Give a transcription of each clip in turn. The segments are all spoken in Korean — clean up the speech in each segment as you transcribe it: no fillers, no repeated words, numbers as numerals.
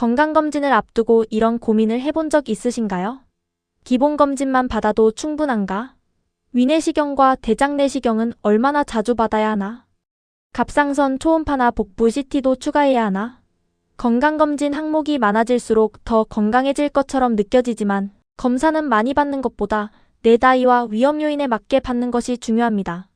건강검진을 앞두고 이런 고민을 해본 적 있으신가요? 기본검진만 받아도 충분한가? 위내시경과 대장내시경은 얼마나 자주 받아야 하나? 갑상선 초음파나 복부 CT도 추가해야 하나? 건강검진 항목이 많아질수록 더 건강해질 것처럼 느껴지지만 검사는 많이 받는 것보다 내 나이와 위험 요인에 맞게 받는 것이 중요합니다.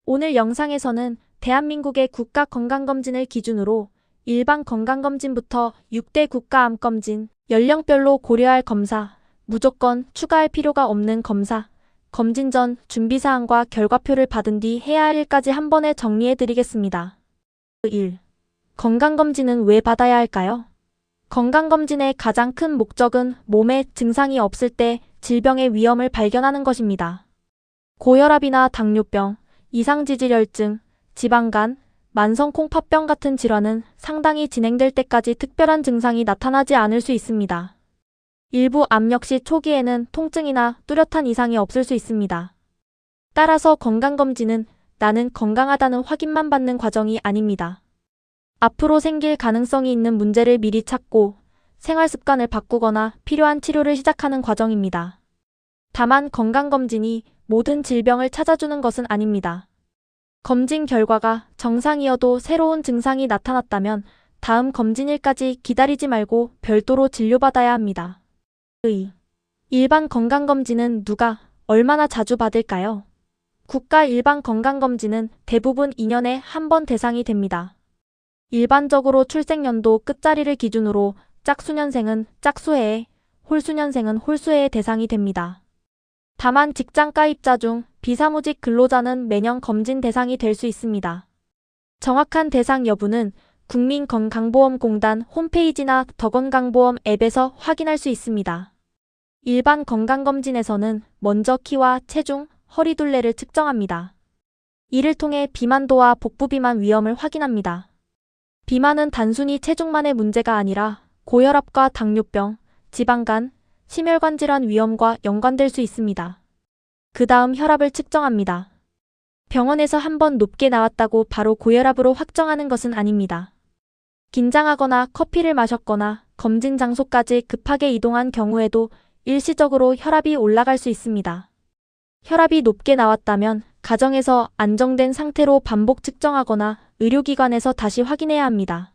오늘 영상에서는 대한민국의 국가건강검진을 기준으로 일반 건강검진부터 6대 국가암검진, 연령별로 고려할 검사, 무조건 추가할 필요가 없는 검사, 검진 전 준비사항과 결과표를 받은 뒤 해야 할 일까지 한 번에 정리해드리겠습니다. 1. 건강검진은 왜 받아야 할까요? 건강검진의 가장 큰 목적은 몸에 증상이 없을 때 질병의 위험을 발견하는 것입니다. 고혈압이나 당뇨병, 이상지질혈증, 지방간, 만성콩팥병 같은 질환은 상당히 진행될 때까지 특별한 증상이 나타나지 않을 수 있습니다. 일부 암 역시 초기에는 통증이나 뚜렷한 이상이 없을 수 있습니다. 따라서 건강검진은 나는 건강하다는 확인만 받는 과정이 아닙니다. 앞으로 생길 가능성이 있는 문제를 미리 찾고 생활습관을 바꾸거나 필요한 치료를 시작하는 과정입니다. 다만 건강검진이 모든 질병을 찾아주는 것은 아닙니다. 검진 결과가 정상이어도 새로운 증상이 나타났다면 다음 검진일까지 기다리지 말고 별도로 진료받아야 합니다. 일반 건강검진은 누가 얼마나 자주 받을까요? 국가 일반 건강검진은 대부분 2년에 한 번 대상이 됩니다. 일반적으로 출생연도 끝자리를 기준으로 짝수년생은 짝수해에, 홀수년생은 홀수해에 대상이 됩니다. 다만 직장가입자 중 비사무직 근로자는 매년 검진 대상이 될 수 있습니다. 정확한 대상 여부는 국민건강보험공단 홈페이지나 더건강보험 앱에서 확인할 수 있습니다. 일반 건강검진에서는 먼저 키와 체중, 허리둘레를 측정합니다. 이를 통해 비만도와 복부비만 위험을 확인합니다. 비만은 단순히 체중만의 문제가 아니라 고혈압과 당뇨병, 지방간, 심혈관 질환 위험과 연관될 수 있습니다. 그 다음 혈압을 측정합니다. 병원에서 한번 높게 나왔다고 바로 고혈압으로 확정하는 것은 아닙니다. 긴장하거나 커피를 마셨거나 검진 장소까지 급하게 이동한 경우에도 일시적으로 혈압이 올라갈 수 있습니다. 혈압이 높게 나왔다면 가정에서 안정된 상태로 반복 측정하거나 의료기관에서 다시 확인해야 합니다.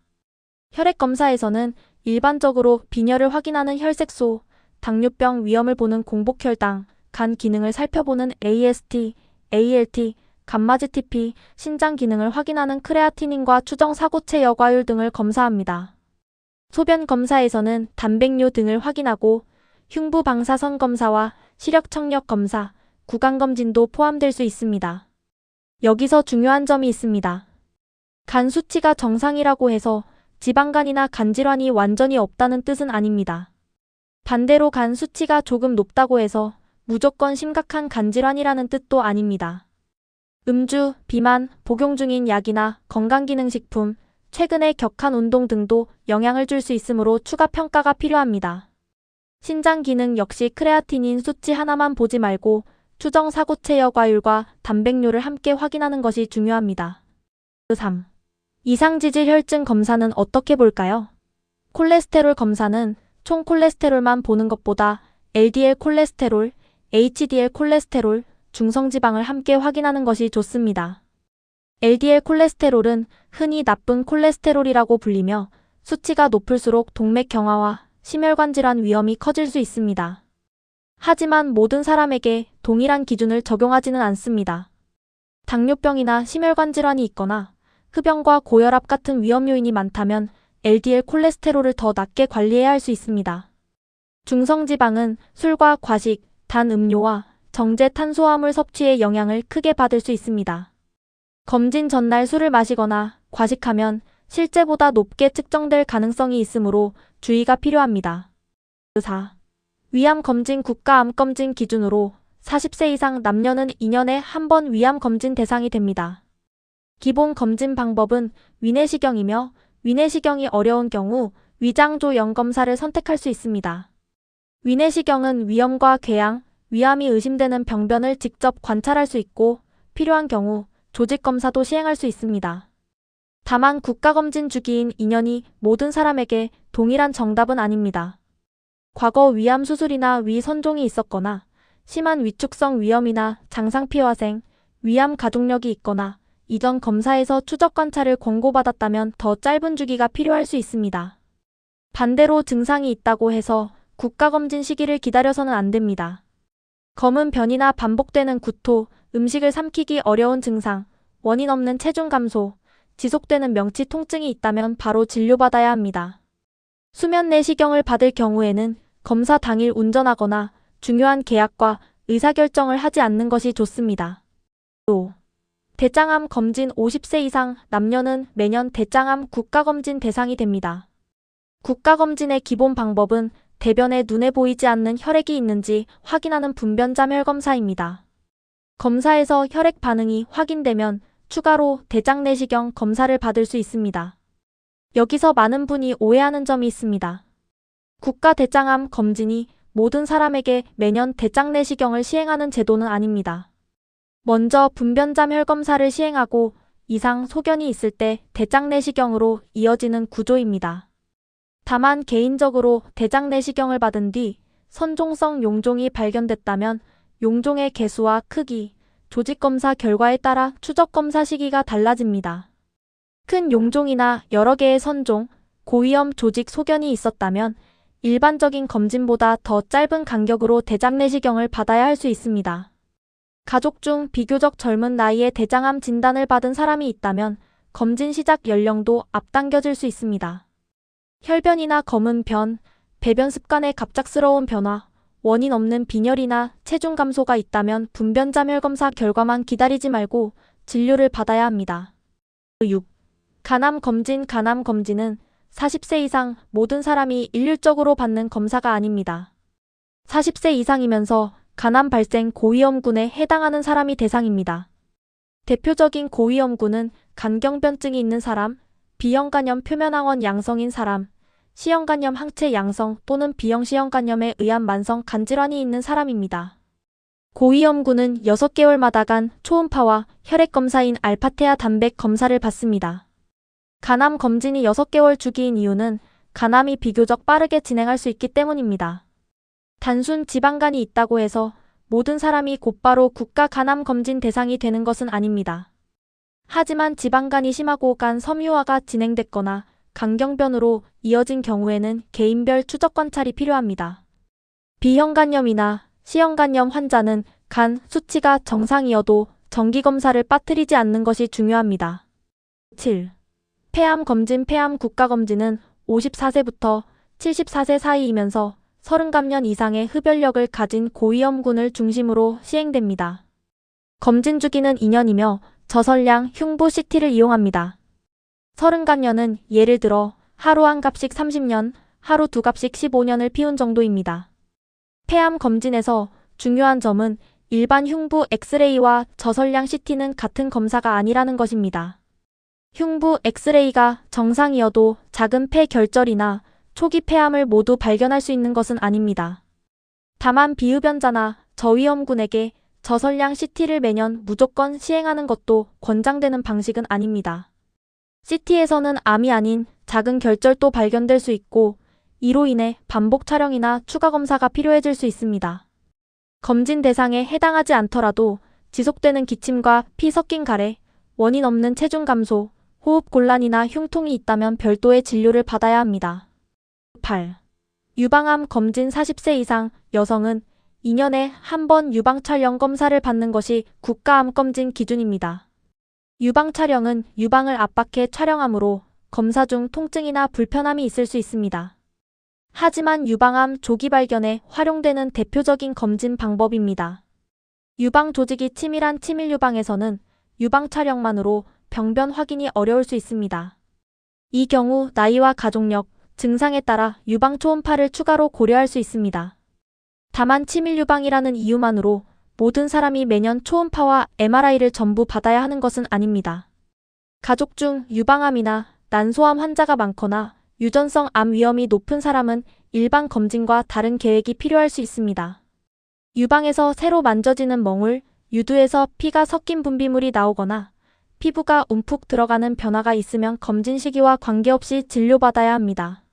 혈액검사에서는 일반적으로 빈혈을 확인하는 혈색소, 당뇨병 위험을 보는 공복혈당, 간 기능을 살펴보는 AST, ALT, 감마지 TP, 신장 기능을 확인하는 크레아티닌과 추정 사고체 여과율 등을 검사합니다. 소변 검사에서는 단백뇨 등을 확인하고 흉부 방사선 검사와 시력 청력 검사, 구강검진도 포함될 수 있습니다. 여기서 중요한 점이 있습니다. 간 수치가 정상이라고 해서 지방간이나 간질환이 완전히 없다는 뜻은 아닙니다. 반대로 간 수치가 조금 높다고 해서 무조건 심각한 간질환이라는 뜻도 아닙니다. 음주, 비만, 복용 중인 약이나 건강기능식품, 최근의 격한 운동 등도 영향을 줄 수 있으므로 추가 평가가 필요합니다. 신장 기능 역시 크레아티닌 수치 하나만 보지 말고 추정 사고체 여과율과 단백뇨를 함께 확인하는 것이 중요합니다. 3. 이상지질혈증 검사는 어떻게 볼까요? 콜레스테롤 검사는 총 콜레스테롤만 보는 것보다 LDL 콜레스테롤, HDL 콜레스테롤, 중성지방을 함께 확인하는 것이 좋습니다. LDL 콜레스테롤은 흔히 나쁜 콜레스테롤이라고 불리며 수치가 높을수록 동맥경화와 심혈관 질환 위험이 커질 수 있습니다. 하지만 모든 사람에게 동일한 기준을 적용하지는 않습니다. 당뇨병이나 심혈관 질환이 있거나 흡연과 고혈압 같은 위험 요인이 많다면 LDL 콜레스테롤을 더 낮게 관리해야 할 수 있습니다. 중성지방은 술과 과식, 단 음료와 정제 탄수화물 섭취의 영향을 크게 받을 수 있습니다. 검진 전날 술을 마시거나 과식하면 실제보다 높게 측정될 가능성이 있으므로 주의가 필요합니다. 4. 위암검진 국가암검진 기준으로 40세 이상 남녀는 2년에 한 번 위암검진 대상이 됩니다. 기본 검진 방법은 위내시경이며 위내시경이 어려운 경우 위장조 영검사를 선택할 수 있습니다. 위내시경은 위염과 궤양, 위암이 의심되는 병변을 직접 관찰할 수 있고 필요한 경우 조직검사도 시행할 수 있습니다. 다만 국가검진 주기인 2년이 모든 사람에게 동일한 정답은 아닙니다. 과거 위암 수술이나 위선종이 있었거나 심한 위축성 위염이나 장상피화생, 위암 가족력이 있거나 이전 검사에서 추적 관찰을 권고받았다면 더 짧은 주기가 필요할 수 있습니다. 반대로 증상이 있다고 해서 국가검진 시기를 기다려서는 안 됩니다. 검은 변이나 반복되는 구토, 음식을 삼키기 어려운 증상, 원인 없는 체중 감소, 지속되는 명치 통증이 있다면 바로 진료받아야 합니다. 수면 내시경을 받을 경우에는 검사 당일 운전하거나 중요한 계약과 의사결정을 하지 않는 것이 좋습니다. 또 대장암 검진 50세 이상 남녀는 매년 대장암 국가검진 대상이 됩니다. 국가검진의 기본 방법은 대변에 눈에 보이지 않는 혈액이 있는지 확인하는 분변자멸 검사입니다. 검사에서 혈액 반응이 확인되면 추가로 대장내시경 검사를 받을 수 있습니다. 여기서 많은 분이 오해하는 점이 있습니다. 국가대장암 검진이 모든 사람에게 매년 대장내시경을 시행하는 제도는 아닙니다. 먼저 분변자멸 검사를 시행하고 이상 소견이 있을 때 대장내시경으로 이어지는 구조입니다. 다만 개인적으로 대장내시경을 받은 뒤 선종성 용종이 발견됐다면 용종의 개수와 크기, 조직검사 결과에 따라 추적검사 시기가 달라집니다. 큰 용종이나 여러 개의 선종, 고위험 조직 소견이 있었다면 일반적인 검진보다 더 짧은 간격으로 대장내시경을 받아야 할 수 있습니다. 가족 중 비교적 젊은 나이에 대장암 진단을 받은 사람이 있다면 검진 시작 연령도 앞당겨질 수 있습니다. 혈변이나 검은 변, 배변 습관의 갑작스러운 변화, 원인 없는 빈혈이나 체중 감소가 있다면 분변자멸 검사 결과만 기다리지 말고 진료를 받아야 합니다. 6. 간암 검진. 간암 검진은 40세 이상 모든 사람이 일률적으로 받는 검사가 아닙니다. 40세 이상이면서 간암 발생 고위험군에 해당하는 사람이 대상입니다. 대표적인 고위험군은 간경변증이 있는 사람, B형간염 표면항원 양성인 사람, C형간염 항체 양성 또는 B형 C형간염에 의한 만성 간질환이 있는 사람입니다. 고위험군은 6개월마다 간 초음파와 혈액검사인 알파테아 단백 검사를 받습니다. 간암 검진이 6개월 주기인 이유는 간암이 비교적 빠르게 진행할 수 있기 때문입니다. 단순 지방간이 있다고 해서 모든 사람이 곧바로 국가 간암 검진 대상이 되는 것은 아닙니다. 하지만 지방간이 심하고 간 섬유화가 진행됐거나 간경변으로 이어진 경우에는 개인별 추적 관찰이 필요합니다. B형간염이나 C형간염 환자는 간 수치가 정상이어도 정기검사를 빠뜨리지 않는 것이 중요합니다. 7. 폐암 검진. 폐암 국가검진은 54세부터 74세 사이이면서 30감년 이상의 흡연력을 가진 고위험군을 중심으로 시행됩니다. 검진 주기는 2년이며 저설량 흉부 CT를 이용합니다. 30감년은 예를 들어 하루 한 갑씩 30년, 하루 두 갑씩 15년을 피운 정도입니다. 폐암 검진에서 중요한 점은 일반 흉부 엑스레이와 저설량 CT는 같은 검사가 아니라는 것입니다. 흉부 엑스레이가 정상이어도 작은 폐 결절이나 초기 폐암을 모두 발견할 수 있는 것은 아닙니다. 다만 비흡연자나 저위험군에게 저설량 CT를 매년 무조건 시행하는 것도 권장되는 방식은 아닙니다. CT에서는 암이 아닌 작은 결절도 발견될 수 있고 이로 인해 반복 촬영이나 추가 검사가 필요해질 수 있습니다. 검진 대상에 해당하지 않더라도 지속되는 기침과 피 섞인 가래, 원인 없는 체중 감소, 호흡 곤란이나 흉통이 있다면 별도의 진료를 받아야 합니다. 8. 유방암 검진. 40세 이상 여성은 2년에 한 번 유방 촬영 검사를 받는 것이 국가암 검진 기준입니다. 유방 촬영은 유방을 압박해 촬영하므로 검사 중 통증이나 불편함이 있을 수 있습니다. 하지만 유방암 조기 발견에 활용되는 대표적인 검진 방법입니다. 유방 조직이 치밀한 치밀 유방에서는 유방 촬영만으로 병변 확인이 어려울 수 있습니다. 이 경우 나이와 가족력, 증상에 따라 유방 초음파를 추가로 고려할 수 있습니다. 다만 치밀 유방이라는 이유만으로 모든 사람이 매년 초음파와 MRI를 전부 받아야 하는 것은 아닙니다. 가족 중 유방암이나 난소암 환자가 많거나 유전성 암 위험이 높은 사람은 일반 검진과 다른 계획이 필요할 수 있습니다. 유방에서 새로 만져지는 멍울, 유두에서 피가 섞인 분비물이 나오거나 피부가 움푹 들어가는 변화가 있으면 검진 시기와 관계없이 진료받아야 합니다.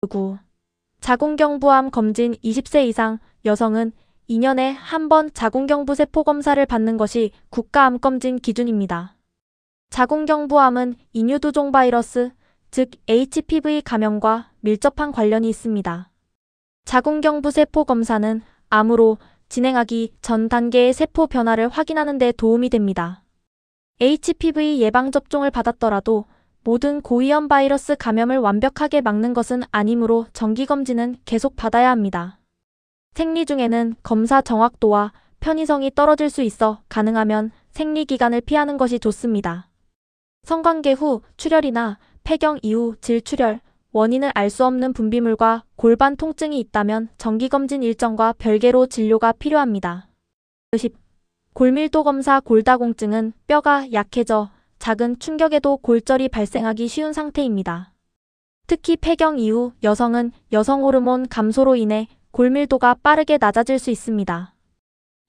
9. 자궁경부암 검진 20세 이상 여성은 2년에 한 번 자궁경부 세포 검사를 받는 것이 국가암검진 기준입니다. 자궁경부암은 인유두종 바이러스, 즉 HPV 감염과 밀접한 관련이 있습니다. 자궁경부 세포 검사는 암으로 진행하기 전 단계의 세포 변화를 확인하는 데 도움이 됩니다. HPV 예방접종을 받았더라도 모든 고위험 바이러스 감염을 완벽하게 막는 것은 아니므로 정기검진은 계속 받아야 합니다. 생리 중에는 검사 정확도와 편의성이 떨어질 수 있어 가능하면 생리 기간을 피하는 것이 좋습니다. 성관계 후 출혈이나 폐경 이후 질출혈, 원인을 알 수 없는 분비물과 골반 통증이 있다면 정기검진 일정과 별개로 진료가 필요합니다. 10. 골밀도 검사 골다공증은 뼈가 약해져 작은 충격에도 골절이 발생하기 쉬운 상태입니다. 특히 폐경 이후 여성은 여성 호르몬 감소로 인해 골밀도가 빠르게 낮아질 수 있습니다.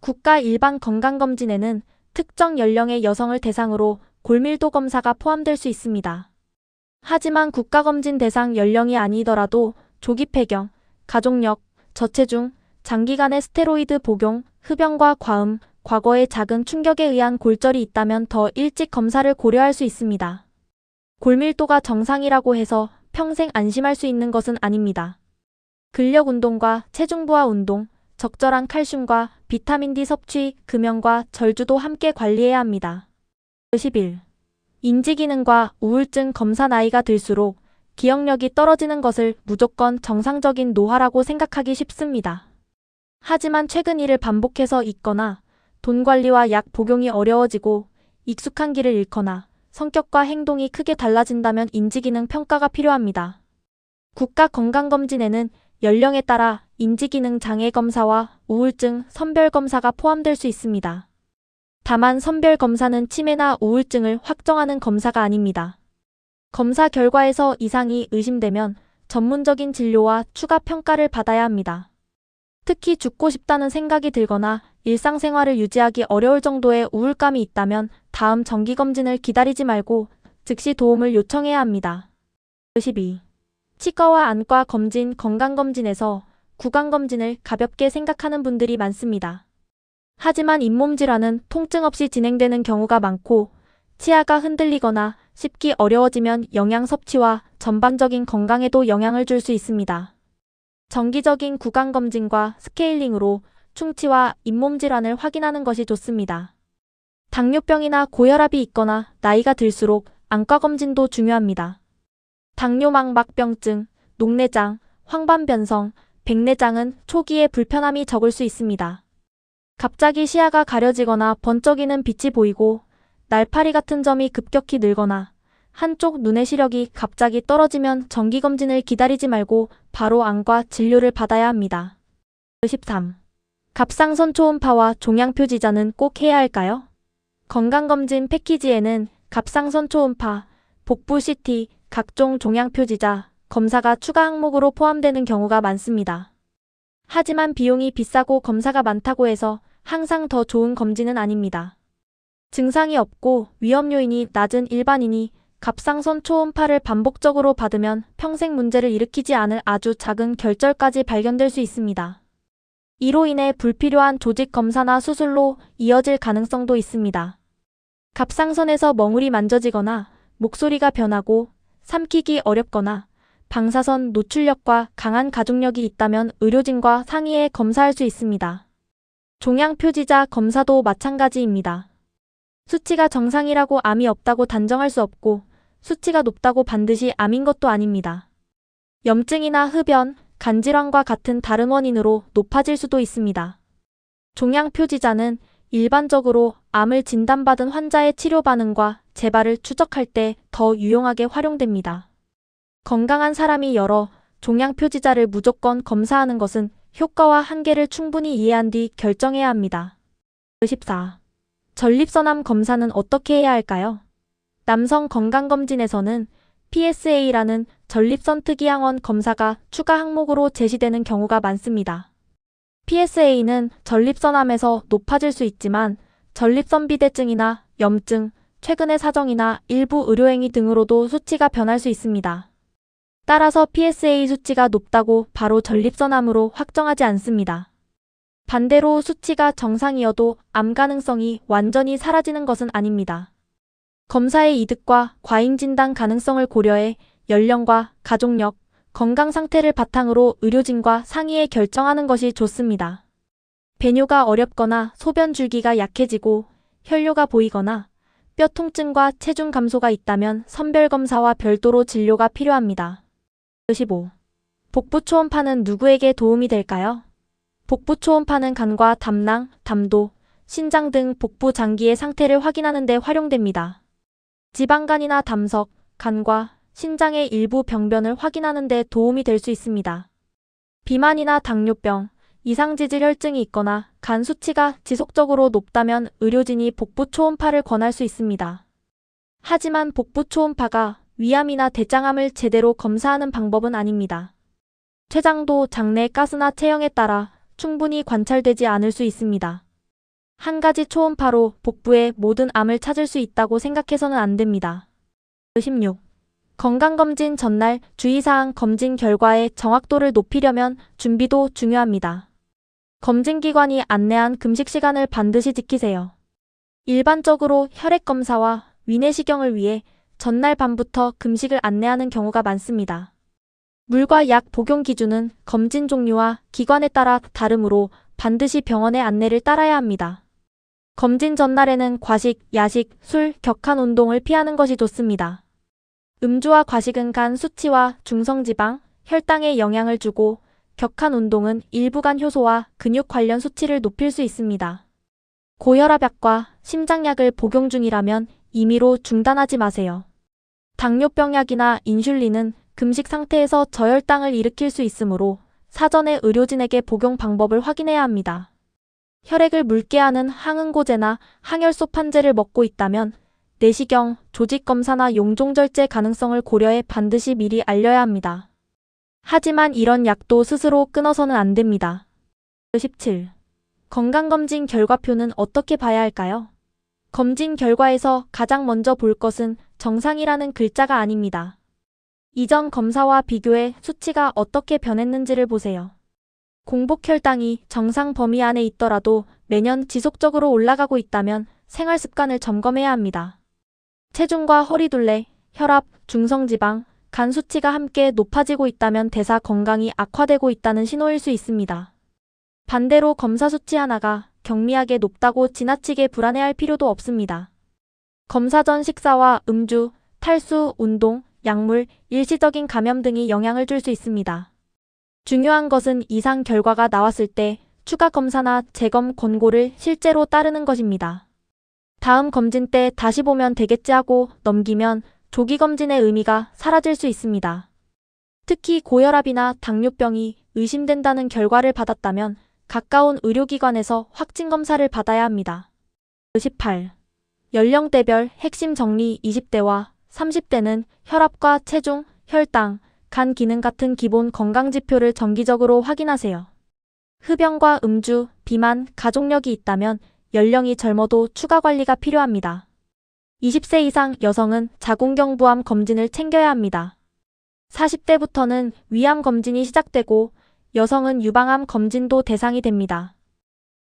국가 일반 건강검진에는 특정 연령의 여성을 대상으로 골밀도 검사가 포함될 수 있습니다. 하지만 국가검진 대상 연령이 아니더라도 조기 폐경, 가족력, 저체중, 장기간의 스테로이드 복용, 흡연과 과음, 과거의 작은 충격에 의한 골절이 있다면 더 일찍 검사를 고려할 수 있습니다. 골밀도가 정상이라고 해서 평생 안심할 수 있는 것은 아닙니다. 근력 운동과 체중 부하 운동, 적절한 칼슘과 비타민 D 섭취, 금연과 절주도 함께 관리해야 합니다. 11. 인지기능과 우울증 검사 나이가 들수록 기억력이 떨어지는 것을 무조건 정상적인 노화라고 생각하기 쉽습니다. 하지만 최근 일을 반복해서 잊거나 돈 관리와 약 복용이 어려워지고 익숙한 길을 잃거나 성격과 행동이 크게 달라진다면 인지기능 평가가 필요합니다. 국가건강검진에는 연령에 따라 인지기능 장애 검사와 우울증 선별 검사가 포함될 수 있습니다. 다만 선별 검사는 치매나 우울증을 확정하는 검사가 아닙니다. 검사 결과에서 이상이 의심되면 전문적인 진료와 추가 평가를 받아야 합니다. 특히 죽고 싶다는 생각이 들거나 일상생활을 유지하기 어려울 정도의 우울감이 있다면 다음 정기검진을 기다리지 말고 즉시 도움을 요청해야 합니다. 12. 치과와 안과 검진, 건강검진에서 구강검진을 가볍게 생각하는 분들이 많습니다. 하지만 잇몸 질환은 통증 없이 진행되는 경우가 많고 치아가 흔들리거나 씹기 어려워지면 영양 섭취와 전반적인 건강에도 영향을 줄 수 있습니다. 정기적인 구강검진과 스케일링으로 충치와 잇몸 질환을 확인하는 것이 좋습니다. 당뇨병이나 고혈압이 있거나 나이가 들수록 안과검진도 중요합니다. 당뇨망막병증, 녹내장, 황반변성, 백내장은 초기에 불편함이 적을 수 있습니다. 갑자기 시야가 가려지거나 번쩍이는 빛이 보이고 날파리 같은 점이 급격히 늘거나 한쪽 눈의 시력이 갑자기 떨어지면 정기검진을 기다리지 말고 바로 안과 진료를 받아야 합니다. 13. 갑상선 초음파와 종양표지자는 꼭 해야 할까요? 건강검진 패키지에는 갑상선 초음파, 복부 CT, 각종 종양표지자, 검사가 추가 항목으로 포함되는 경우가 많습니다. 하지만 비용이 비싸고 검사가 많다고 해서 항상 더 좋은 검진은 아닙니다. 증상이 없고 위험 요인이 낮은 일반인이 갑상선 초음파를 반복적으로 받으면 평생 문제를 일으키지 않을 아주 작은 결절까지 발견될 수 있습니다. 이로 인해 불필요한 조직 검사나 수술로 이어질 가능성도 있습니다. 갑상선에서 멍울이 만져지거나 목소리가 변하고 삼키기 어렵거나 방사선 노출력과 강한 가족력이 있다면 의료진과 상의해 검사할 수 있습니다. 종양표지자 검사도 마찬가지입니다. 수치가 정상이라고 암이 없다고 단정할 수 없고 수치가 높다고 반드시 암인 것도 아닙니다. 염증이나 흡연, 간질환과 같은 다른 원인으로 높아질 수도 있습니다. 종양표지자는 일반적으로 암을 진단받은 환자의 치료 반응과 재발을 추적할 때 더 유용하게 활용됩니다. 건강한 사람이 여러 종양표지자를 무조건 검사하는 것은 효과와 한계를 충분히 이해한 뒤 결정해야 합니다. 14. 전립선암 검사는 어떻게 해야 할까요? 남성 건강검진에서는 PSA라는 전립선 특이항원 검사가 추가 항목으로 제시되는 경우가 많습니다. PSA는 전립선암에서 높아질 수 있지만 전립선 비대증이나 염증, 최근의 사정이나 일부 의료행위 등으로도 수치가 변할 수 있습니다. 따라서 PSA 수치가 높다고 바로 전립선암으로 확정하지 않습니다. 반대로 수치가 정상이어도 암 가능성이 완전히 사라지는 것은 아닙니다. 검사의 이득과 과잉 진단 가능성을 고려해 연령과 가족력, 건강 상태를 바탕으로 의료진과 상의해 결정하는 것이 좋습니다. 배뇨가 어렵거나 소변 줄기가 약해지고 혈뇨가 보이거나 뼈 통증과 체중 감소가 있다면 선별검사와 별도로 진료가 필요합니다. 15. 복부 초음파는 누구에게 도움이 될까요? 복부 초음파는 간과 담낭, 담도, 신장 등 복부 장기의 상태를 확인하는 데 활용됩니다. 지방간이나 담석, 간과 신장의 일부 병변을 확인하는 데 도움이 될 수 있습니다. 비만이나 당뇨병, 이상지질 혈증이 있거나 간 수치가 지속적으로 높다면 의료진이 복부 초음파를 권할 수 있습니다. 하지만 복부 초음파가 위암이나 대장암을 제대로 검사하는 방법은 아닙니다. 췌장도 장내 가스나 체형에 따라 충분히 관찰되지 않을 수 있습니다. 한 가지 초음파로 복부의 모든 암을 찾을 수 있다고 생각해서는 안 됩니다. 16. 건강검진 전날 주의사항. 검진 결과의 정확도를 높이려면 준비도 중요합니다. 검진기관이 안내한 금식 시간을 반드시 지키세요. 일반적으로 혈액검사와 위내시경을 위해 전날 밤부터 금식을 안내하는 경우가 많습니다. 물과 약 복용 기준은 검진 종류와 기관에 따라 다르므로 반드시 병원의 안내를 따라야 합니다. 검진 전날에는 과식, 야식, 술, 격한 운동을 피하는 것이 좋습니다. 음주와 과식은 간 수치와 중성지방, 혈당에 영향을 주고 격한 운동은 일부 간 효소와 근육 관련 수치를 높일 수 있습니다. 고혈압약과 심장약을 복용 중이라면 임의로 중단하지 마세요. 당뇨병약이나 인슐린은 금식 상태에서 저혈당을 일으킬 수 있으므로 사전에 의료진에게 복용 방법을 확인해야 합니다. 혈액을 묽게 하는 항응고제나 항열소 판제를 먹고 있다면 내시경, 조직검사나 용종절제 가능성을 고려해 반드시 미리 알려야 합니다. 하지만 이런 약도 스스로 끊어서는 안 됩니다. 17. 건강검진 결과표는 어떻게 봐야 할까요? 검진 결과에서 가장 먼저 볼 것은 정상이라는 글자가 아닙니다. 이전 검사와 비교해 수치가 어떻게 변했는지를 보세요. 공복혈당이 정상 범위 안에 있더라도 매년 지속적으로 올라가고 있다면 생활 습관을 점검해야 합니다. 체중과 허리둘레, 혈압, 중성지방, 간 수치가 함께 높아지고 있다면 대사 건강이 악화되고 있다는 신호일 수 있습니다. 반대로 검사 수치 하나가 경미하게 높다고 지나치게 불안해할 필요도 없습니다. 검사 전 식사와 음주, 탈수, 운동, 약물, 일시적인 감염 등이 영향을 줄 수 있습니다. 중요한 것은 이상 결과가 나왔을 때 추가 검사나 재검 권고를 실제로 따르는 것입니다. 다음 검진 때 다시 보면 되겠지 하고 넘기면 조기 검진의 의미가 사라질 수 있습니다. 특히 고혈압이나 당뇨병이 의심된다는 결과를 받았다면 가까운 의료기관에서 확진 검사를 받아야 합니다. 18. 연령대별 핵심 정리. 20대와 30대는 혈압과 체중, 혈당, 간 기능 같은 기본 건강지표를 정기적으로 확인하세요. 흡연과 음주, 비만, 가족력이 있다면 연령이 젊어도 추가 관리가 필요합니다. 20세 이상 여성은 자궁경부암 검진을 챙겨야 합니다. 40대부터는 위암 검진이 시작되고 여성은 유방암 검진도 대상이 됩니다.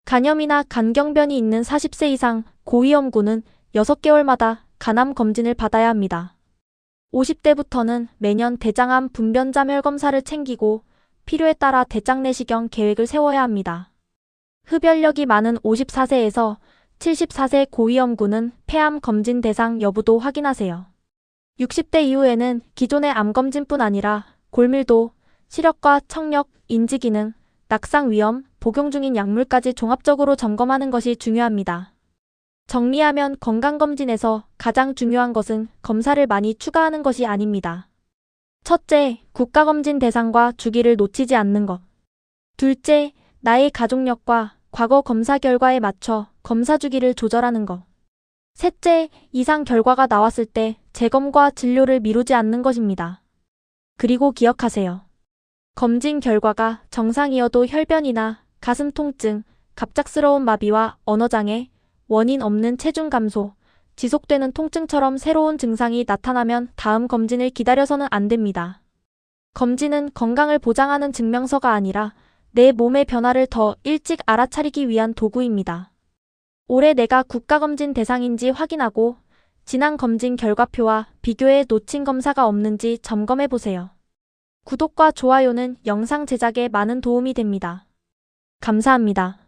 간염이나 간경변이 있는 40세 이상 고위험군은 6개월마다 간암 검진을 받아야 합니다. 50대부터는 매년 대장암 분변자멸 검사를 챙기고 필요에 따라 대장 내시경 계획을 세워야 합니다. 흡연력이 많은 54세에서 74세 고위험군은 폐암 검진 대상 여부도 확인하세요. 60대 이후에는 기존의 암 검진뿐 아니라 골밀도, 시력과 청력, 인지기능, 낙상 위험, 복용 중인 약물까지 종합적으로 점검하는 것이 중요합니다. 정리하면 건강검진에서 가장 중요한 것은 검사를 많이 추가하는 것이 아닙니다. 첫째, 국가검진 대상과 주기를 놓치지 않는 것. 둘째, 나의 가족력과 과거 검사 결과에 맞춰 검사 주기를 조절하는 것. 셋째, 이상 결과가 나왔을 때 재검과 진료를 미루지 않는 것입니다. 그리고 기억하세요. 검진 결과가 정상이어도 혈변이나 가슴 통증, 갑작스러운 마비와 언어장애, 원인 없는 체중 감소, 지속되는 통증처럼 새로운 증상이 나타나면 다음 검진을 기다려서는 안 됩니다. 검진은 건강을 보장하는 증명서가 아니라 내 몸의 변화를 더 일찍 알아차리기 위한 도구입니다. 올해 내가 국가검진 대상인지 확인하고 지난 검진 결과표와 비교해 놓친 검사가 없는지 점검해 보세요. 구독과 좋아요는 영상 제작에 많은 도움이 됩니다. 감사합니다.